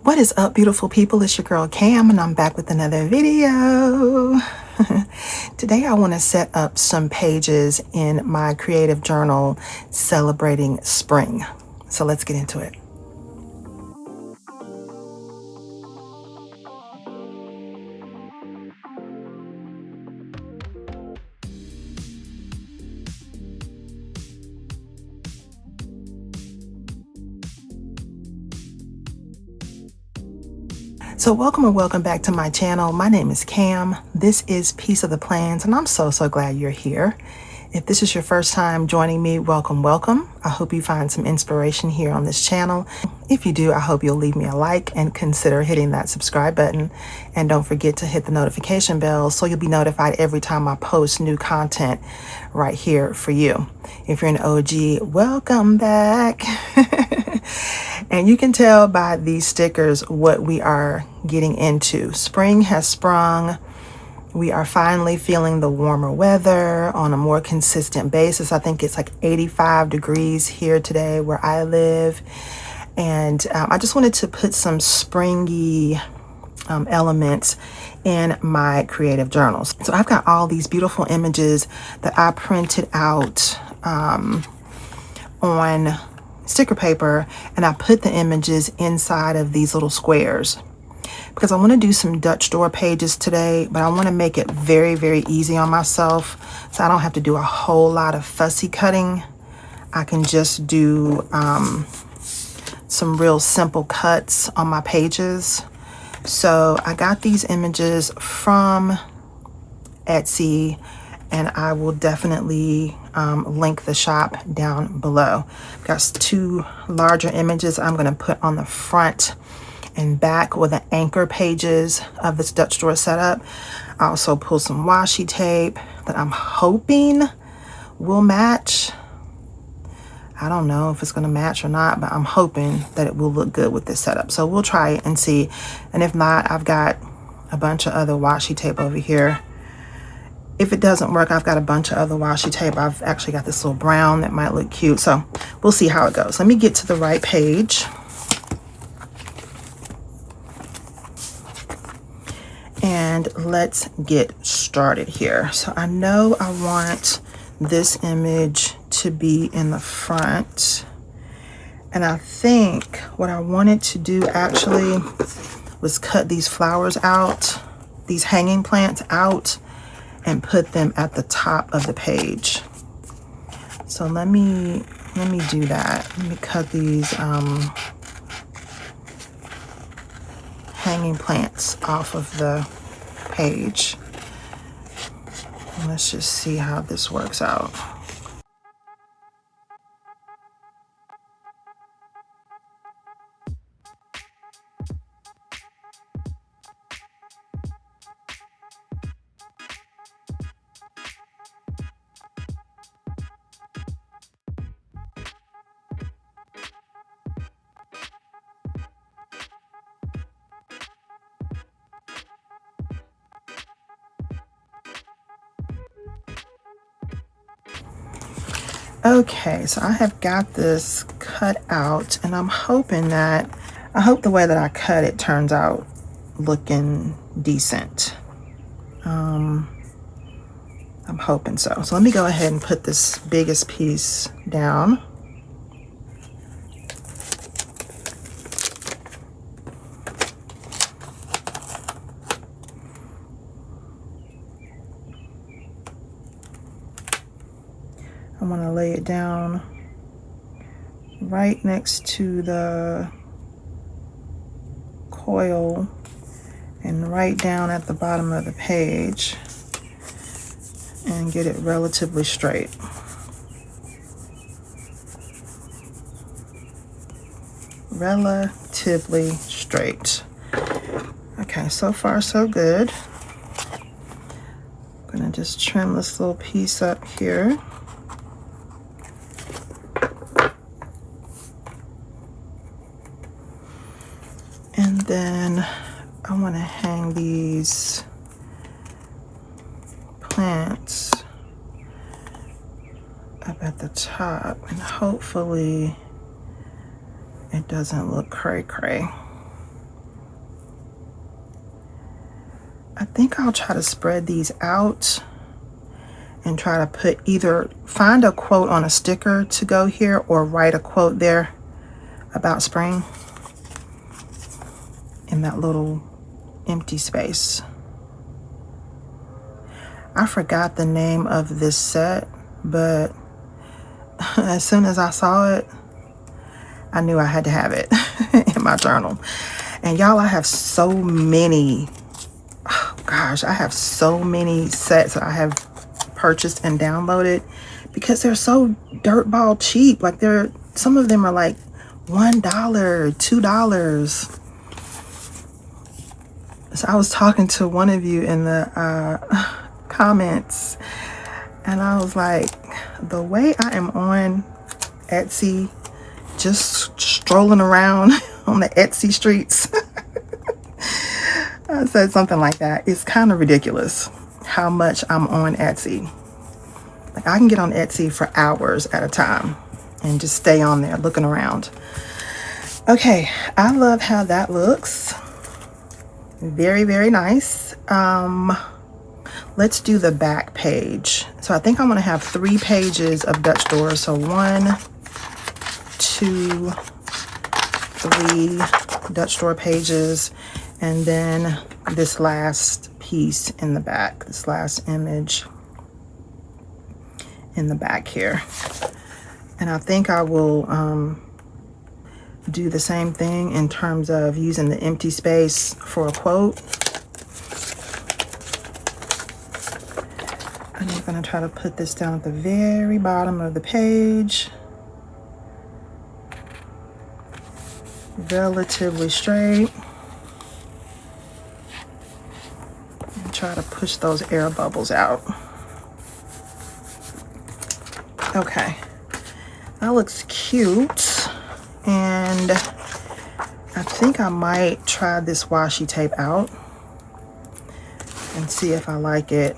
What is up, beautiful people? It's your girl Cam, and I'm back with another video. Today I want to set up some pages in my creative journal celebrating spring. So let's get into it. So welcome or welcome back to my channel. My name is Cam. This is Piece of the Plans, and I'm so glad you're here. If this is your first time joining me, welcome, welcome. I hope you find some inspiration here on this channel. If you do, I hope you'll leave me a like and consider hitting that subscribe button. And don't forget to hit the notification bell so you'll be notified every time I post new content right here for you. If you're an OG, welcome back. And you can tell by these stickers what we are getting into. Spring has sprung. We are finally feeling the warmer weather on a more consistent basis. I think it's like 85 degrees here today where I live. And I just wanted to put some springy elements in my creative journals. So I've got all these beautiful images that I printed out on sticker paper, and I put the images inside of these little squares because I want to do some Dutch door pages today, but I want to make it very easy on myself so I don't have to do a whole lot of fussy cutting. I can just do some real simple cuts on my pages. So I got these images from Etsy, and I will definitely link the shop down below. Got two larger images I'm going to put on the front and back with the anchor pages of this Dutch door setup. I also pulled some washi tape that I'm hoping will match. I don't know if it's going to match or not, but I'm hoping that it will look good with this setup. So we'll try it and see. And if not, I've got a bunch of other washi tape over here. If it doesn't work, I've got a bunch of other washi tape. I've actually got this little brown that might look cute. So we'll see how it goes. Let me get to the right page. And let's get started here. So I know I want this image to be in the front. And I think what I wanted to do actually was cut these flowers out, these hanging plants out, and put them at the top of the page. So let me do that. Let me cut these hanging plants off of the page. And let's just see how this works out. Okay, so I have got this cut out, and I hope the way that I cut it turns out looking decent. I'm hoping so. So let me go ahead and put this biggest piece down. I want to lay it down right next to the coil and right down at the bottom of the page and get it relatively straight. Relatively straight. Okay, so far so good. I'm gonna just trim this little piece up here. And then I want to hang these plants up at the top, and hopefully it doesn't look cray-cray. I think I'll try to spread these out and try to put either find a quote on a sticker to go here or write a quote there about spring in that little empty space. I forgot the name of this set, but as soon as I saw it, I knew I had to have it in my journal. And y'all, I have so many, oh gosh, I have so many sets that I have purchased and downloaded because they're so dirtball cheap. Like some of them are like $1, $2. So I was talking to one of you in the comments, and I was like, the way I am on Etsy, just strolling around on the Etsy streets, I said something like that. It's kind of ridiculous how much I'm on Etsy. Like, I can get on Etsy for hours at a time and just stay on there looking around. Okay, I love how that looks. Very, very nice. Let's do the back page. So I think I'm going to have 3 pages of Dutch doors. So 1, 2, 3 Dutch door pages, and then this last piece in the back, this last image in the back here. And I think I will do the same thing in terms of using the empty space for a quote. And I'm going to try to put this down at the very bottom of the page. Relatively straight. And try to push those air bubbles out. Okay. That looks cute. And I think I might try this washi tape out and see if I like it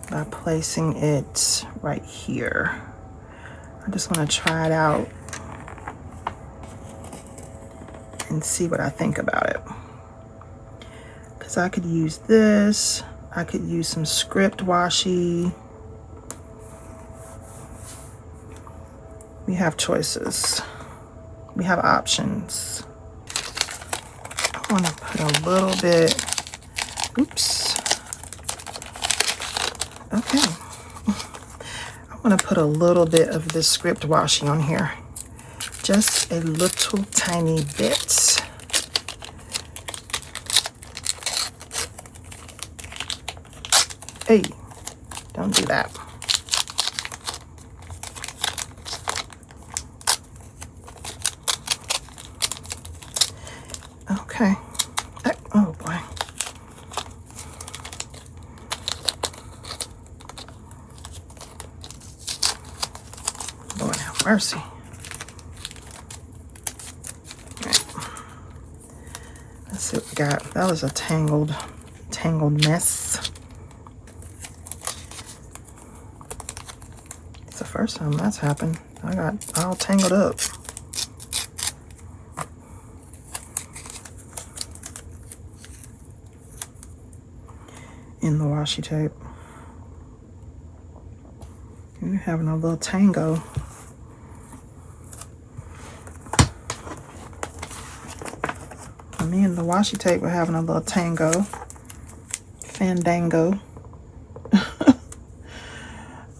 by placing it right here. I just want to try it out and see what I think about it. Because I could use this. I could use some script washi. We have choices. We have options. I want to put a little bit, oops. Okay. I want to put a little bit of this script washi on here. Just a little tiny bit. Hey, don't do that. Okay. Oh boy. Lord have mercy. All right. Let's see what we got. That was a tangled mess. It's the first time that's happened. I got all tangled up. In the washi tape. We're having a little tango. Me and the washi tape were having a little tango. Fandango.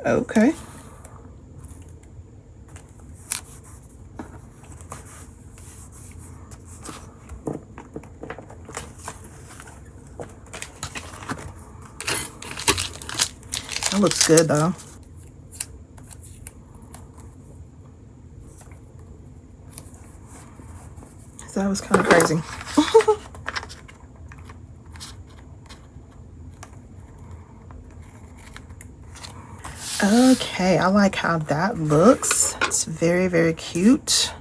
Okay. That looks good though. So that was kind of crazy. Okay, I like how that looks. It's very, very cute.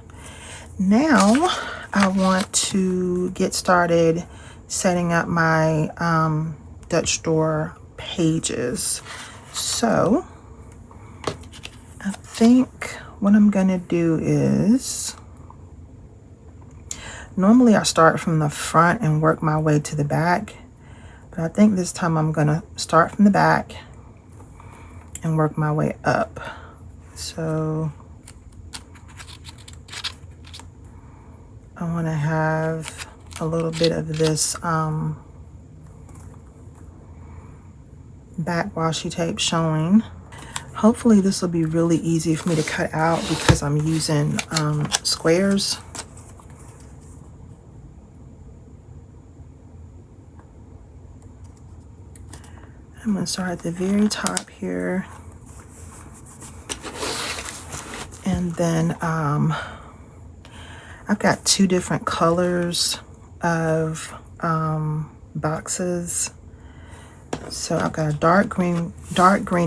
Now I want to get started setting up my Dutch door pages. So I think what I'm gonna do is Normally I start from the front and work my way to the back, but I think this time I'm gonna start from the back and work my way up. So I want to have a little bit of this back washi tape showing. Hopefully this will be really easy for me to cut out because I'm using squares. I'm going to start at the very top here. And then I've got two different colors of boxes. So I've got a dark green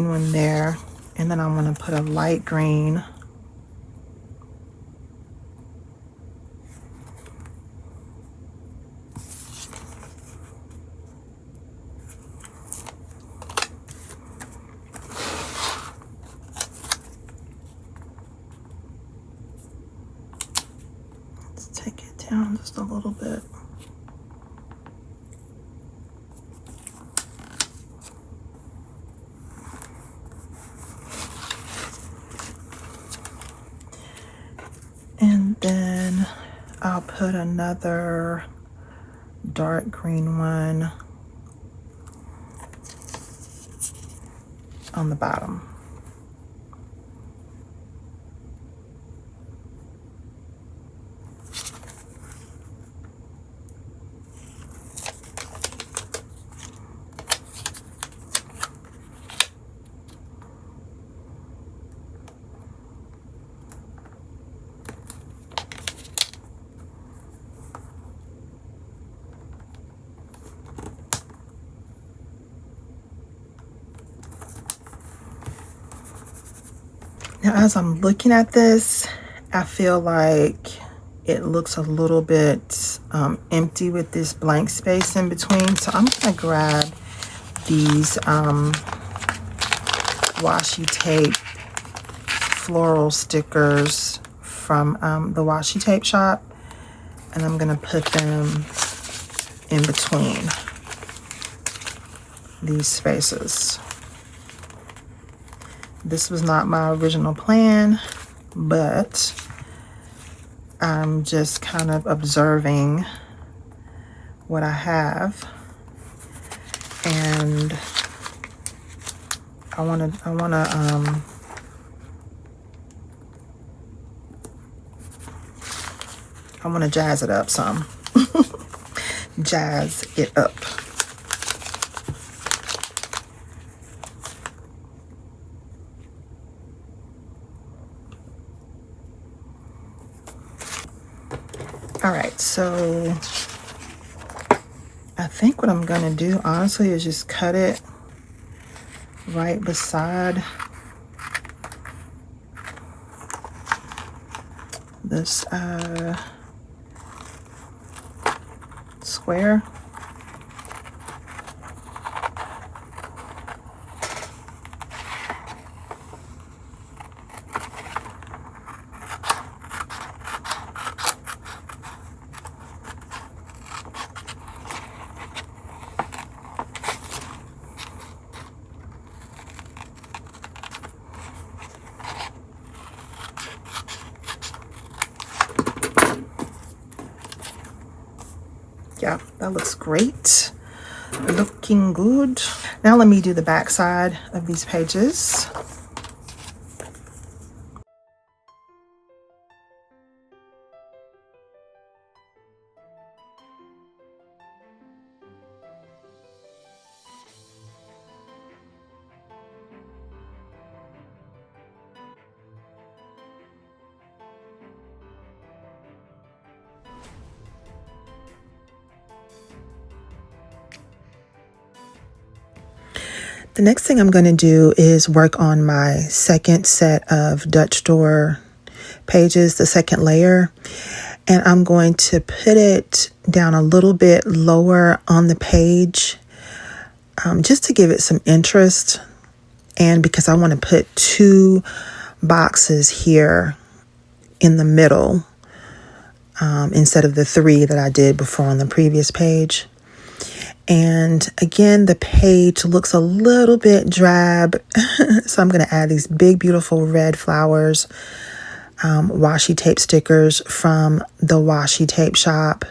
one there, and then I'm going to put a light green. Let's take it down just a little bit. And then I'll put another dark green one on the bottom. Now, as I'm looking at this, I feel like it looks a little bit empty with this blank space in between. So I'm going to grab these washi tape floral stickers from the washi tape shop, and I'm going to put them in between these spaces. This was not my original plan, but I'm just kind of observing what I have, and I want to jazz it up some. Jazz it up. All right, so I think what I'm gonna do, honestly, is just cut it right beside this square. Yeah, that looks great. Looking good. Now let me do the back side of these pages. The next thing I'm going to do is work on my second set of Dutch door pages, the second layer, and I'm going to put it down a little bit lower on the page just to give it some interest, and because I want to put two boxes here in the middle instead of the 3 that I did before on the previous page. And again, the page looks a little bit drab. So I'm going to add these big, beautiful red flowers, washi tape stickers from the washi tape shop.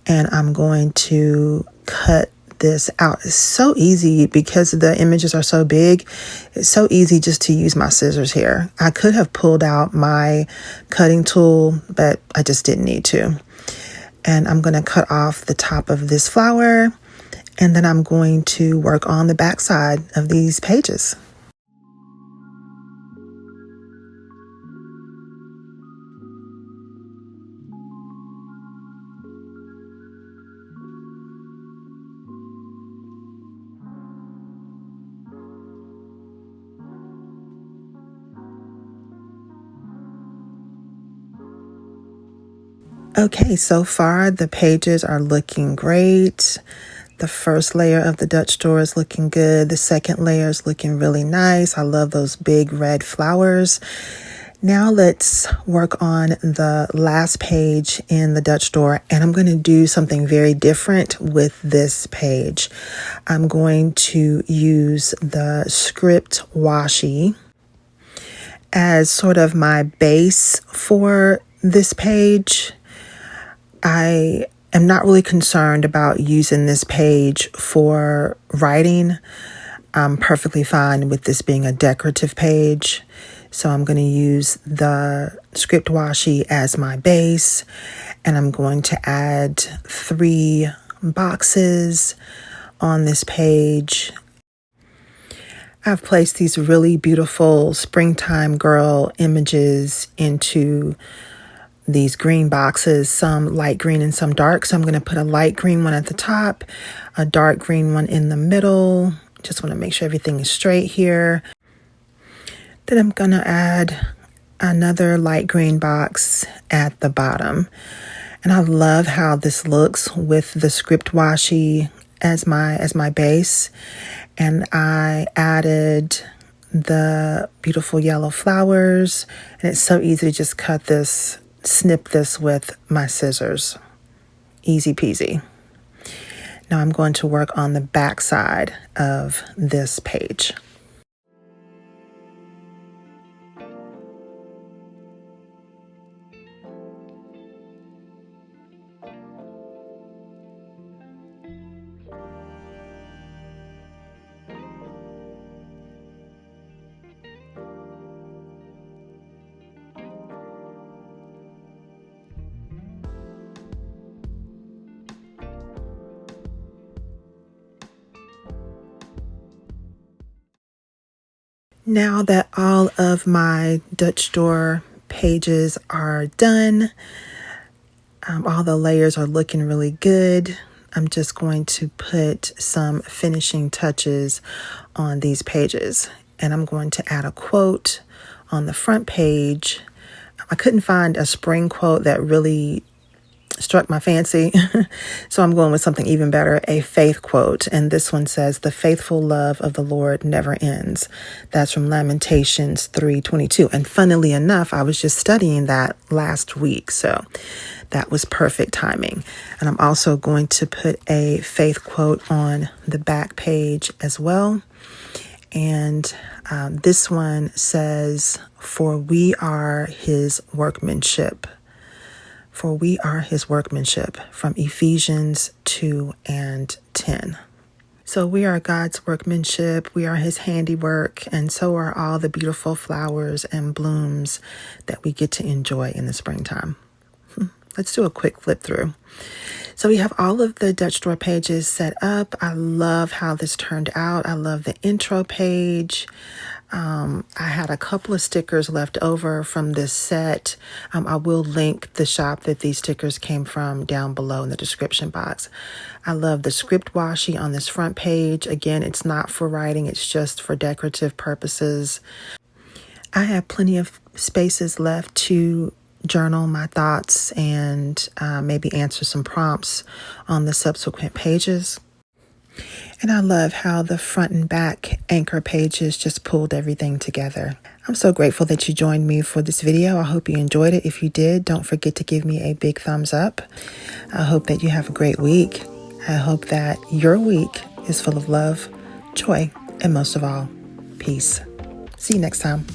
And I'm going to cut this out. It's so easy because the images are so big. It's so easy just to use my scissors here. I could have pulled out my cutting tool, but I just didn't need to. And I'm going to cut off the top of this flower, and then I'm going to work on the back side of these pages. Okay, so far the pages are looking great. The first layer of the Dutch door is looking good. The second layer is looking really nice. I love those big red flowers. Now let's work on the last page in the Dutch door, and I'm going to do something very different with this page. I'm going to use the script washi as sort of my base for this page. I am not really concerned about using this page for writing. I'm perfectly fine with this being a decorative page. So I'm going to use the script washi as my base, and I'm going to add 3 boxes on this page. I've placed these really beautiful springtime girl images into these green boxes, some light green and some dark. So I'm going to put a light green one at the top, a dark green one in the middle. Just want to make sure everything is straight here. Then I'm going to add another light green box at the bottom. And I love how this looks with the script washi as my base. And I added the beautiful yellow flowers. And it's so easy to just snip this with my scissors. Easy peasy. Now I'm going to work on the back side of this page. Now that all of my Dutch door pages are done, all the layers are looking really good. I'm just going to put some finishing touches on these pages, and I'm going to add a quote on the front page. I couldn't find a spring quote that really struck my fancy, so I'm going with something even better, a faith quote. And this one says, "The faithful love of the Lord never ends." That's from Lamentations 3:22. And funnily enough, I was just studying that last week, so that was perfect timing. And I'm also going to put a faith quote on the back page as well. And this one says, "For we are his workmanship." For we are his workmanship, from Ephesians 2:10. So we are God's workmanship. We are his handiwork. And so are all the beautiful flowers and blooms that we get to enjoy in the springtime. Let's do a quick flip through. So we have all of the Dutch door pages set up. I love how this turned out. I love the intro page. I had a couple of stickers left over from this set. I will link the shop that these stickers came from down below in the description box. I love the script washi on this front page. Again, it's not for writing, it's just for decorative purposes. I have plenty of spaces left to journal my thoughts and maybe answer some prompts on the subsequent pages. And I love how the front and back anchor pages just pulled everything together. I'm so grateful that you joined me for this video. I hope you enjoyed it. If you did, don't forget to give me a big thumbs up. I hope that you have a great week. I hope that your week is full of love, joy, and most of all, peace. See you next time.